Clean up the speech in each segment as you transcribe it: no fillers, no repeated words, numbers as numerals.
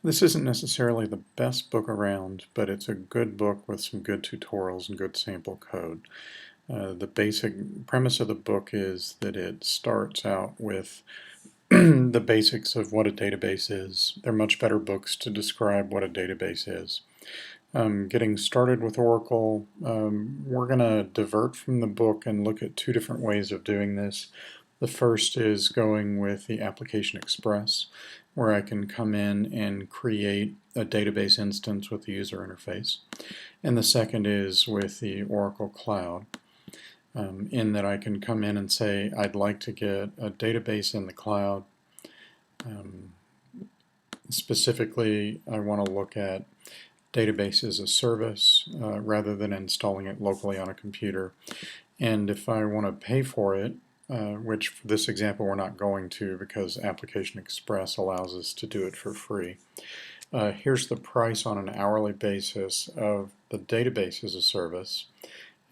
This isn't necessarily the best book around, but it's a good book with some good tutorials and good sample code. The basic premise of the book is that it starts out with the basics of what a database is. They're much better books to describe what a database is. Getting started with Oracle, we're going to divert from the book and look at two different ways of doing this. The first is going with the Application Express, where I can come in and create a database instance with the user interface. And the second is with the Oracle Cloud, in that I can come in and say I'd like to get a database in the cloud. Specifically, I want to look at database as a service rather than installing it locally on a computer. And if I want to pay for it, which for this example we're not going to because Application Express allows us to do it for free. Here's the price on an hourly basis of the database as a service.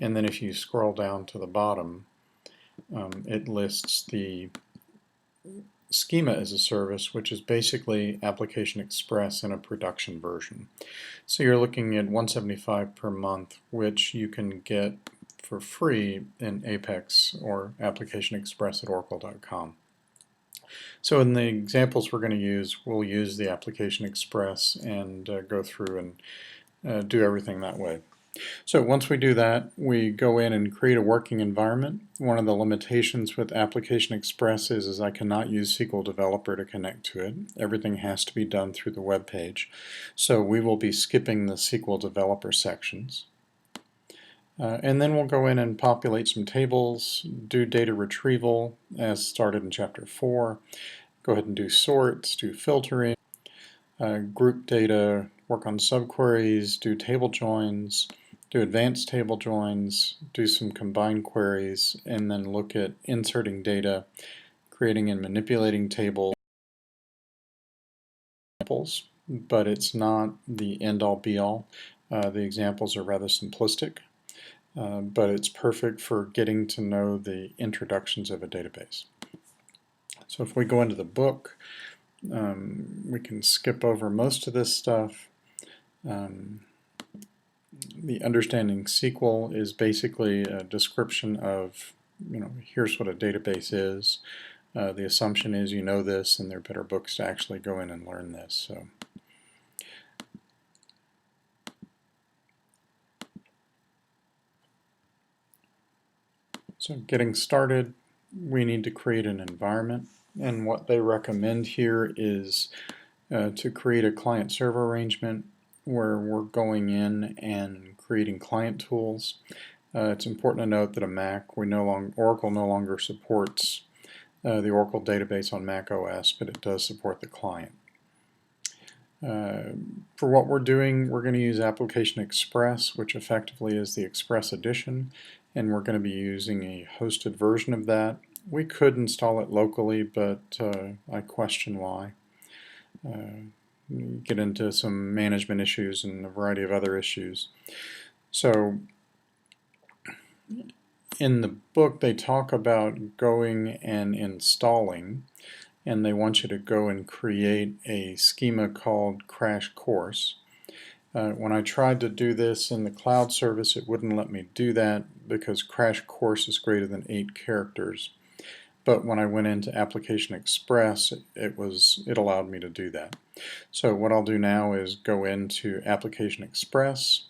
And then if you scroll down to the bottom, it lists the schema as a service, which is basically Application Express in a production version. So you're looking at $175 per month, which you can get for free in Apex or Application Express at Oracle.com. So in the examples we're going to use, we'll use the Application Express and go through and do everything that way. So once we do that, we go in and create a working environment. One of the limitations with Application Express is I cannot use SQL Developer to connect to it. Everything has to be done through the web page. So we will be skipping the SQL Developer sections. And then we'll go in and populate some tables, do data retrieval as started in Chapter 4. Go ahead and do sorts, do filtering, group data, work on subqueries, do table joins, do advanced table joins, do some combined queries, and then look at inserting data, creating and manipulating tables. But it's not the end-all be-all. The examples are rather simplistic, but it's perfect for getting to know the introductions of a database. So if we go into the book, we can skip over most of this stuff. The Understanding SQL is basically a description of, here's what a database is. The assumption is you know this, and there are better books to actually go in and learn this. So getting started, we need to create an environment, and what they recommend here is to create a client-server arrangement where we're going in and creating client tools. It's important to note that a Mac, Oracle no longer supports the Oracle database on Mac OS, but it does support the client. For what we're doing, we're going to use Application Express, which effectively is the Express edition, and we're going to be using a hosted version of that. We could install it locally, but I question why. Get into some management issues and a variety of other issues. So in the book they talk about going and installing, and they want you to go and create a schema called Crash Course. When I tried to do this in the cloud service, it wouldn't let me do that because Crash Course is greater than 8 characters. But when I went into Application Express, it allowed me to do that. So what I'll do now is go into Application Express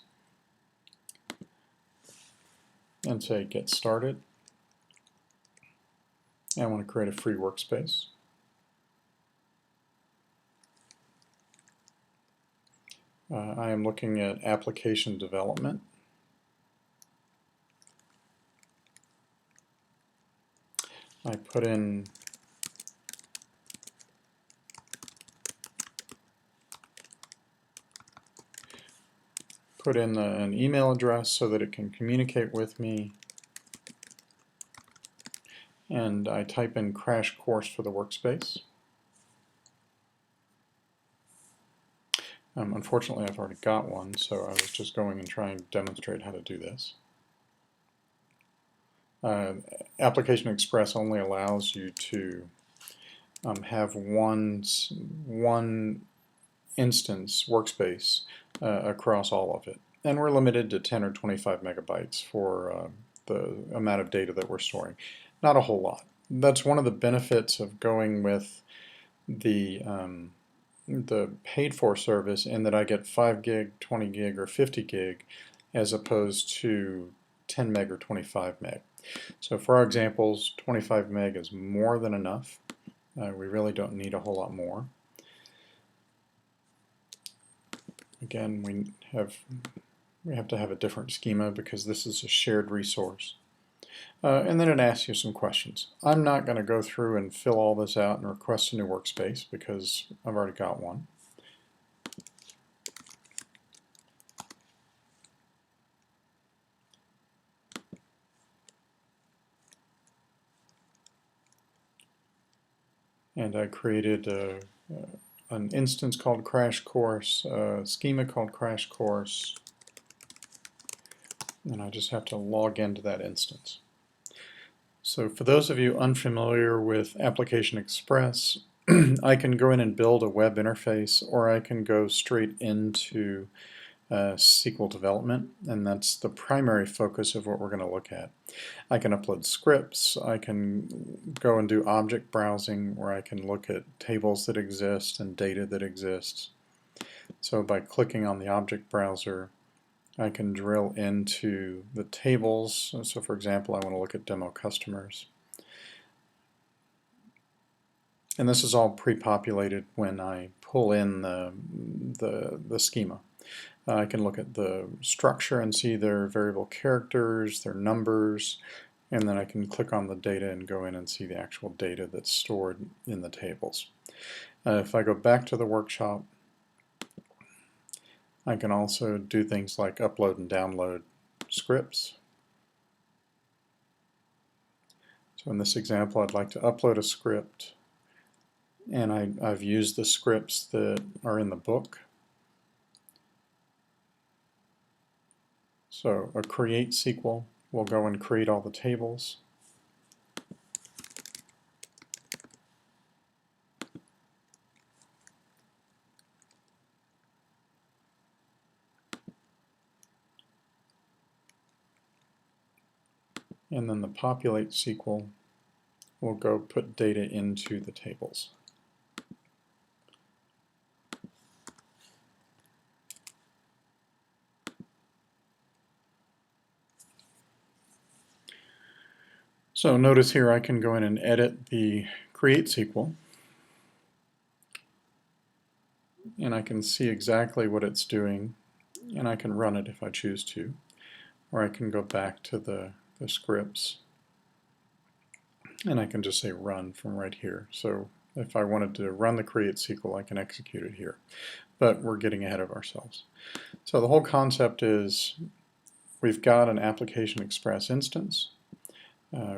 and say Get Started. I want to create a free workspace. I am looking at application development. I put in an email address so that it can communicate with me, and I type in Crash Course for the workspace. Unfortunately, I've already got one, so I was just going and trying to demonstrate how to do this. Application Express only allows you to have one instance workspace across all of it. And we're limited to 10 or 25 megabytes for the amount of data that we're storing. Not a whole lot. That's one of the benefits of going with the paid for service, in that I get 5 gig, 20 gig, or 50 gig as opposed to 10 meg or 25 meg. So for our examples, 25 meg is more than enough. We really don't need a whole lot more. Again, we have to have a different schema because this is a shared resource. And then it asks you some questions. I'm not going to go through and fill all this out and request a new workspace because I've already got one. And I created an instance called Crash Course, a schema called Crash Course, and I just have to log into that instance. So for those of you unfamiliar with Application Express, I can go in and build a web interface, or I can go straight into SQL development, and that's the primary focus of what we're going to look at. I can upload scripts, I can go and do object browsing, where I can look at tables that exist and data that exists. So by clicking on the object browser, I can drill into the tables. So for example, I want to look at demo customers. And this is all pre-populated when I pull in the schema. I can look at the structure and see their variable characters, their numbers, and then I can click on the data and go in and see the actual data that's stored in the tables. If I go back to the workshop, I can also do things like upload and download scripts. So in this example, I'd like to upload a script, and I've used the scripts that are in the book. So a create SQL will go and create all the tables. And then the Populate SQL will go put data into the tables. So notice here I can go in and edit the create SQL, and I can see exactly what it's doing, and I can run it if I choose to, or I can go back to the scripts and I can just say run from right here. So if I wanted to run the create SQL, I can execute it here, but we're getting ahead of ourselves. So the whole concept is we've got an Application Express instance.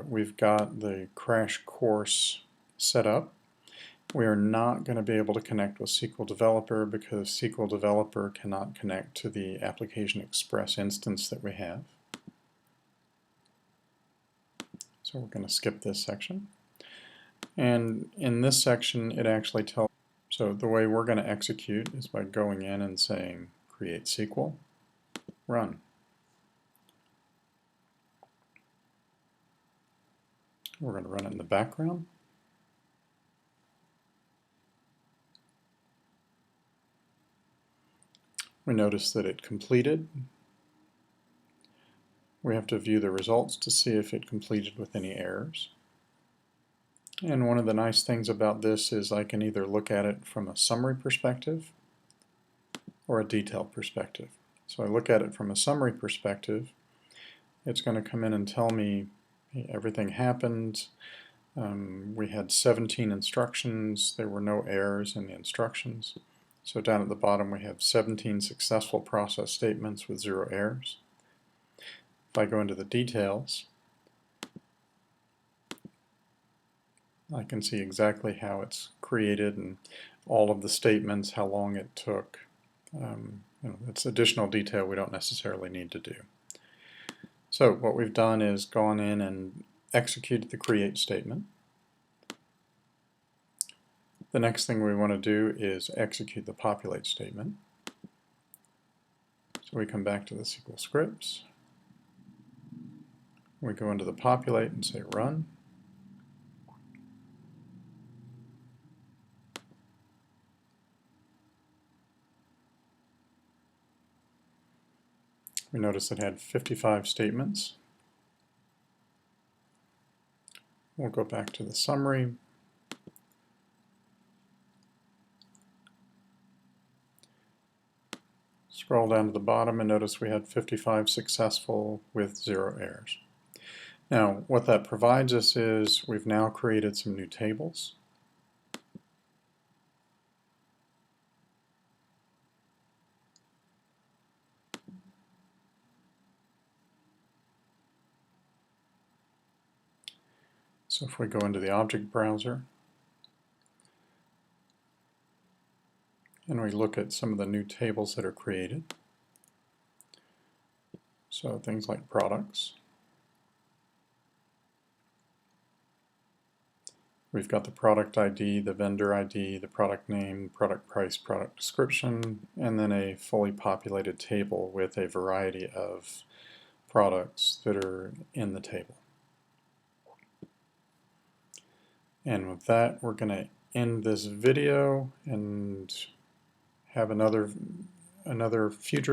We've got the crash course set up. We are not going to be able to connect with SQL Developer because SQL Developer cannot connect to the Application Express instance that we have. So we're going to skip this section. And in this section, it actually tells. So the way we're going to execute is by going in and saying create SQL, run. We're going to run it in the background. We notice that it completed. We have to view the results to see if it completed with any errors. And one of the nice things about this is I can either look at it from a summary perspective or a detailed perspective. So I look at it from a summary perspective. It's going to come in and tell me hey, everything happened. We had 17 instructions. There were no errors in the instructions. So down at the bottom we have 17 successful process statements with 0 errors. If I go into the details, I can see exactly how it's created and all of the statements, how long it took. It's additional detail we don't necessarily need to do. So what we've done is gone in and executed the create statement. The next thing we want to do is execute the populate statement. So we come back to the SQL scripts. We go into the populate and say run. We notice it had 55 statements. We'll go back to the summary. Scroll down to the bottom and notice we had 55 successful with 0 errors. Now, what that provides us is we've now created some new tables. So if we go into the object browser and we look at some of the new tables that are created, so things like products, we've got the product ID, the vendor ID, the product name, product price, product description, and then a fully populated table with a variety of products that are in the table. And with that, we're going to end this video and have another future